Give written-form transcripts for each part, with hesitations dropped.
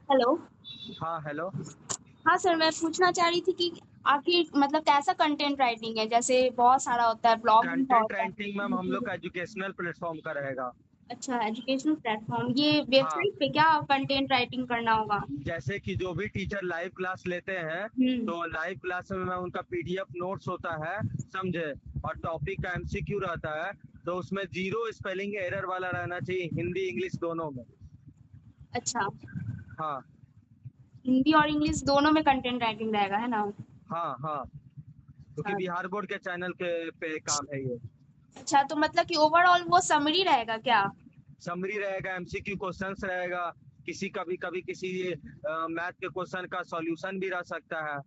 Hello. हाँ, hello. हाँ sir, मैं पूछना चाह रही थी कि आखिर मतलब कैसा कंटेंट राइटिंग है? जैसे बहुत सारा होता है, ब्लॉगिंग का कंटेंट होता है, राइटिंग मैम हम लोग यूट्यूब। का एजुकेशनल प्लेटफॉर्म का रहेगा। अच्छा, एजुकेशनल प्लेटफॉर्म, ये हाँ, वेबसाइट पे क्या कंटेंट राइटिंग करना होगा? जैसे कि जो भी टीचर लाइव क्लास लेते हैं, हम्म। तो लाइव क्लास में मैम उनका पीडीएफ नोट्स होता है, समझे? और टॉपिक का एमसीक्यू रहता है, तो उसमें जीरो स्पेलिंग एरर वाला रहना चाहिए, हिंदी इंग्लिश दोनों में। अच्छा, हाँ, हिंदी और इंग्लिश दोनों में कंटेंट राइटिंग रहेगा, है ना? हाँ, हाँ, क्योंकि अच्छा। बिहार बोर्ड के चैनल के पे काम है ये। अच्छा, तो मतलब कि ओवरऑल वो समरी रहेगा क्या? समरी रहेगा, एमसीक्यू क्वेश्चंस रहेगा, किसी कभी कभी किसी मैथ के क्वेश्चन का सॉल्यूशन भी रह सकता है।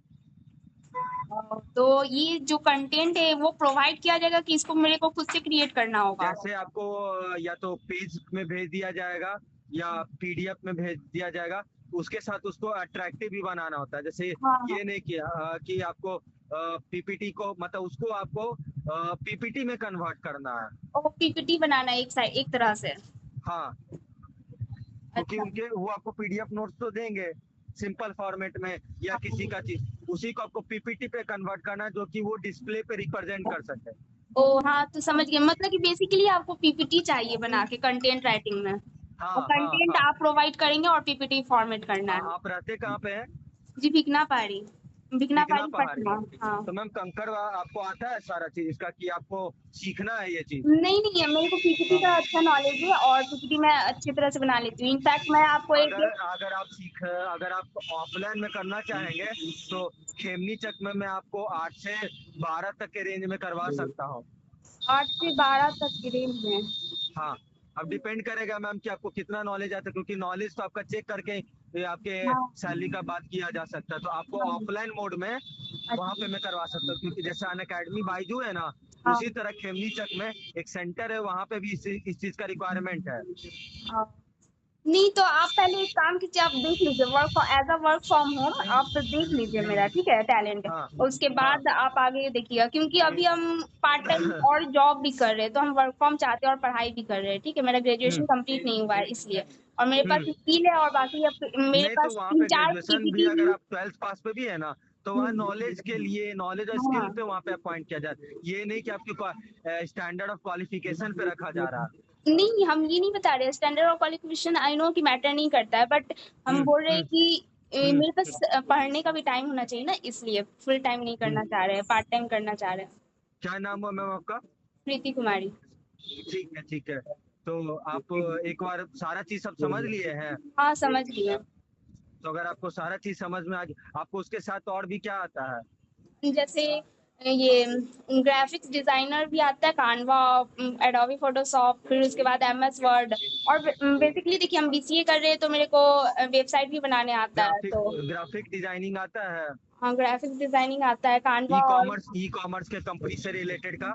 तो ये जो कंटेंट है वो प्रोवाइड किया जाएगा कि इसको मेरे को खुद से क्रिएट करना होगा? जैसे आपको या तो पेज में भेज दिया जाएगा या पीडीएफ में भेज दिया जाएगा। उसके साथ उसको अट्रैक्टिव भी बनाना होता है। जैसे हाँ हाँ। ये नहीं किया कि आपको पीपीटी को, मतलब उसको आपको पीपीटी में कन्वर्ट करना है। और पीपीटी बनाना है एक साइड, एक तरह से? हाँ, क्योंकि अच्छा। उनके वो आपको पीडीएफ नोट्स तो देंगे सिंपल फॉर्मेट में या किसी का चीज, उसी को आपको पीपीटी पे कन्वर्ट करना है, जो कि वो डिस्प्ले पे रिप्रेजेंट कर सके। ओ हाँ, तो समझ गए, मतलब कि बेसिकली आपको पीपीटी चाहिए बना के कंटेंट राइटिंग में, और हाँ, हाँ, कंटेंट हाँ, आप प्रोवाइड करेंगे और पीपीटी फॉर्मेट करना हाँ। है। आप रहते कहाँ पे हैं? जी, भिकना पारी। भिकना दिखना पारी पहाड़ी। पटना। हाँ। तो मैम कंकड़ आपको आता है सारा चीज इसका, कि आपको सीखना है ये चीज? नहीं नहीं है, मेरे को पीपीटी का अच्छा नॉलेज है और पीपीटी मैं अच्छी तरह से बना लेती हूँ। इनफैक्ट मैं आपको एक अगर आप ऑफलाइन में करना चाहेंगे, तो खेमनी चक में मैं आपको 8 से 12 तक के रेंज में करवा सकता हूँ। 8 से 12 तक की रेंज में? हाँ, अब डिपेंड करेगा मैम कि आपको कितना नॉलेज आता है, क्योंकि नॉलेज तो आपका चेक करके ये आपके हाँ सैलरी का बात किया जा सकता है। तो आपको हाँ। ऑफलाइन मोड में वहां अच्छा। पे मैं करवा सकता हूँ, क्योंकि जैसे अन अकेडमी बाइजू है ना, हाँ उसी तरह खेमनी चक में एक सेंटर है, वहां पे भी इस चीज का रिक्वायरमेंट है। हाँ। नहीं, तो आप पहले एक काम कीजिए, आप देख लीजिए, वर्क फ्रॉम होम आप देख लीजिए मेरा, ठीक है, टैलेंट। हाँ, उसके हाँ। बाद आप आगे देखिएगा, क्योंकि अभी हम पार्ट टाइम और जॉब भी कर रहे हैं, तो हम वर्क फ्रॉम चाहते हैं और पढ़ाई भी कर रहे हैं, ठीक है। मेरा हम्म, ग्रेजुएशन कंप्लीट नहीं हुआ है इसलिए, और मेरे पास हम्म। स्किल है, और बाकी मेरे नहीं, तो पास वहां तीन पे चार ग्रेजुएशन भी, पीपीटी अगर भी। आप 12th पास पे भी है ना, तो वहाँ हम्म, नॉलेज के लिए, नॉलेज और स्किल हाँ। पे वहाँ पे अपॉइंट किया जाए। ये नहीं कि आपके स्टैंडर्ड ऑफ क्वालिफिकेशन पे रखा जा रहा है। नहीं, हम ये नहीं बता रहे स्टैंडर्ड और क्वालिफिकेशन, आई नो कि मैटर नहीं करता है, बट हम हम्म, बोल रहे हैं हम्म, कि हम्म। मेरे पास पढ़ने का भी टाइम होना चाहिए ना, इसलिए फुल टाइम नहीं करना चाह रहे हैं, पार्ट टाइम करना चाह रहे हैं। क्या नाम हुआ मैम आपका? प्रीति कुमारी। ठीक है, ठीक है। तो आप एक बार सारा चीज सब समझ लिए हैं? हाँ, समझ गई मैं। तो अगर आपको सारा चीज समझ में आ गई, आपको उसके साथ और भी क्या आता है? जैसे ये ग्राफिक्स डिजाइनर भी आता है, कानवा, एडोबी फोटोशॉप, फिर उसके बाद एमएस वर्ड। और बेसिकली देखिए, हम बीसीए कर रहे हैं, तो मेरे को वेबसाइट भी बनाने आता है, ग्राफिक तो ग्राफिक डिजाइनिंग आता है? हाँ, ग्राफिक्स डिजाइनिंग आता है, कानवा। और ई कॉमर्स के कंपनी से रिलेटेड का?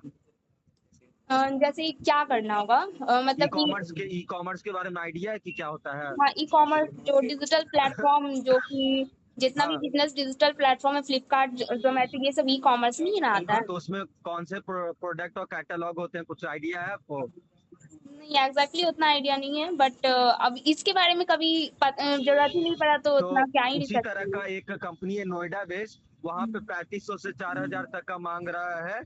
जैसे क्या करना होगा, मतलब कि ई कॉमर्स के बारे में आइडिया है कि क्या होता है? हाँ, ई कॉमर्स जो डिजिटल प्लेटफॉर्म, जो कि जितना भी हाँ, बिजनेस डिजिटल प्लेटफॉर्म है, फ्लिपकार्ट, जोमेटो, ये सब ई कॉमर्स में ही ना आता हाँ। है। तो उसमें कौन से प्रोडक्ट और कैटलॉग होते हैं, कुछ आइडिया है आपको? नहीं, एग्जैक्टली उतना आइडिया नहीं है, बट अब इसके बारे में कभी जरूरत ही नहीं पड़ा, तो तो उतना क्या ही उसी रिसर्च तरह करेंगे। का एक कंपनी है नोएडा बेस्ड, वहां पे 3500 से 4000 तक का मांग रहा है,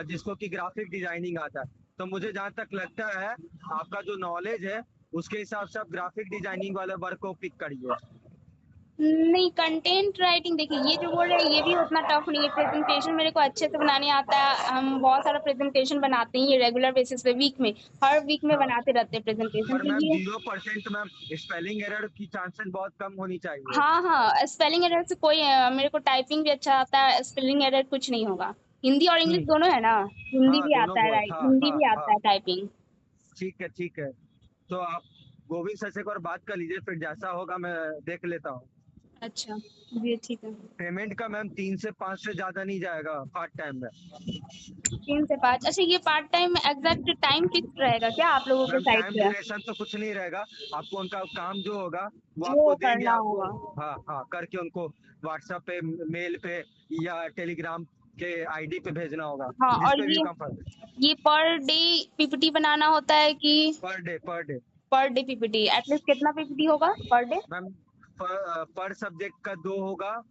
जिसको कि ग्राफिक डिजाइनिंग आता है। तो मुझे जहां तक लगता है, आपका जो नॉलेज है उसके हिसाब से आप ग्राफिक डिजाइनिंग वाले वर्क को पिक करिए। नहीं, कंटेंट राइटिंग देखिए, ये जो बोल रहे हैं ये भी उतना टफ नहीं है। प्रेजेंटेशन मेरे को अच्छे से बनाने आता है, हम बहुत सारा प्रेजेंटेशन बनाते हैं, ये रेगुलर बेसिस पे, वीक में, हर वीक में हाँ, बनाते रहते हैं प्रेजेंटेशन, पर मैम क्योंकि 0% मैम स्पेलिंग एरर की चांसेस बहुत कम होनी चाहिए। हाँ हाँ, स्पेलिंग एरर से कोई मेरे को टाइपिंग भी अच्छा आता है, स्पेलिंग एरर कुछ नहीं होगा। हिंदी और इंग्लिश हम्म। दोनों है ना? हिंदी हाँ, भी दोनों आता है, बोल, राइट, हाँ, हिंदी हाँ, भी हाँ। आता है टाइपिंग। ठीक है, ठीक है। तो आप गोविंद सर से एक बार बात कर लीजिए, फिर जैसा होगा मैं देख लेता हूँ। अच्छा, जी ठीक है। पेमेंट का मैम 3 से 5 से ज्यादा नहीं जाएगा पार्ट टाइम में। 3 से 5? अच्छा, ये part time exact time fix रहेगा क्या आप लोगों के मैम साइड टाइम पे? ड्यूरेशन तो कुछ नहीं रहेगा। आपको उनका काम जो होगा वो वो आपको देंगे, करना आपको। होगा। हाँ, हाँ, करके उनको व्हाट्सएप पे, मेल पे या टेलीग्राम के आईडी पे भेजना होगा, हाँ, जिस और पे भी ये कंफर्ट। ये पर डे पीपीटी बनाना होता है कि per day, per day. Per day PPT? At least कितना पीपीटी होगा पर डे? मैम पर सब्जेक्ट का 2 होगा,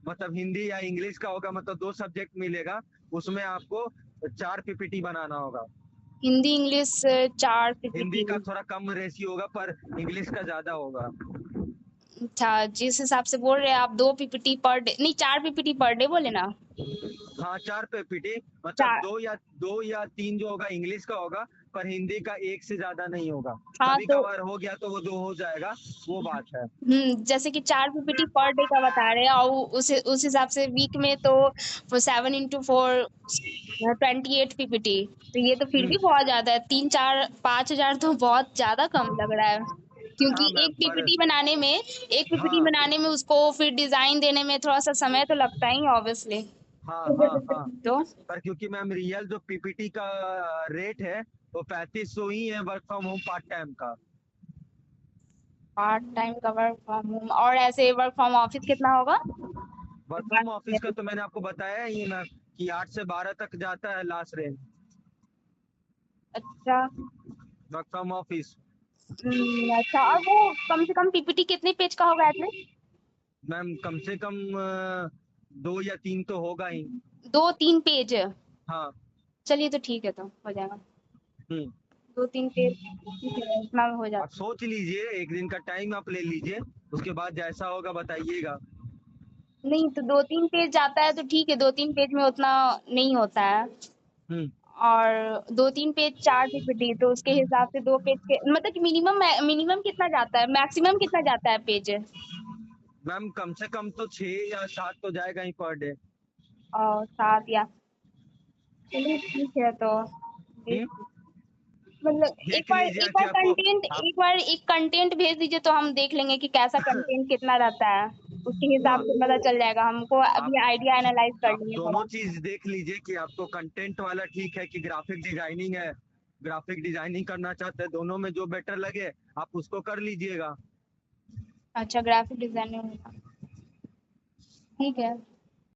मतलब हिंदी या इंग्लिश का होगा, मतलब 2 सब्जेक्ट मिलेगा। उसमें आपको 4 पीपीटी बनाना होगा। Hindi English 4 Hindi PPT. का थोड़ा कम रेशियो होगा पर इंग्लिश का ज्यादा होगा। अच्छा, जिस हिसाब से बोल रहे हैं आप 2 पीपीटी पर डे, नहीं 4 पीपीटी पर डे बोले ना? हाँ 4 पीपीटी, मतलब 4। 2 या 3 जो होगा इंग्लिश का होगा, पर हिंदी का 1 से ज्यादा नहीं होगा। हाँ कभी तो कभार हो गया तो वो 2 हो जाएगा, वो बात है। जैसे कि 4 पीपीटी पर डे का बता रहे हैं और उस हिसाब से वीक में तो 7 इंटू 4 28 पीपीटी। तो ये तो फिर भी हम्म। बहुत ज्यादा है। 3 4 5 हजार तो बहुत ज्यादा कम लग रहा है, क्योंकि हाँ मैम, पर एक पीपीटी हाँ बनाने में उसको फिर डिजाइन देने में थोड़ा सा समय तो लगता ही ऑब्वियसली। हाँ हाँ हाँ, तो पर क्योंकि मैम रियल जो पीपीटी का रेट है वो 3500 ही है work from home part time का। पार्ट टाइम का वर्क फ्रॉम होम और ऐसे वर्क फ्रॉम ऑफिस कितना होगा? वर्क फ्रॉम ऑफिस का तो मैंने आपको बताया ही है मैम कि 8 से 12 तक जाता है लास्ट रेंज अच्छा। Work from office. अच्छा, और वो कम से कम पीपीटी कितने पेज का होगा एटलीस्ट? मैम कम से कम 2 या 3 तो होगा ही। 2 3 पेज? हाँ। चलिए तो ठीक है, तो हो जाएगा। हम्म। 2 3 पेज ठीक है, इतना में हो आप जाता सोच लीजिए, एक दिन का टाइम आप ले लीजिए, उसके बाद जैसा होगा बताइएगा। है। नहीं तो 2 3 पेज जाता है तो ठीक है, 2 3 पेज में उतना नहीं होता है। हम्म। और 2 3 पेज 4 पीपीटी तो उसके हिसाब से 2 पेज के मतलब कि मिनिमम मिनिमम कितना जाता है, मैक्सिमम कितना जाता है पेज? मैम कम से कम तो 6 या 7 तो जाएगा ही पर डे। और 7 या, चलिए ठीक है तो हम्म। मतलब देख लीजिए एक कि बार आपको कंटेंट आप एक बार एक कंटेंट भेज दीजिए तो हम देख लेंगे कि कैसा कंटेंट कितना रहता है। उसके हिसाब हाँ, से पता चल जाएगा हमको, आप अभी आइडिया एनालाइज कर आप लेंगे दोनों थोड़ा। चीज देख लीजिए कि आपको कंटेंट वाला ठीक है कि ग्राफिक डिजाइनिंग है। ग्राफिक डिजाइनिंग करना चाहते हैं, दोनों में जो बेटर लगे आप उसको कर लीजिएगा। अच्छा, ग्राफिक डिजाइनिंग, ठीक है।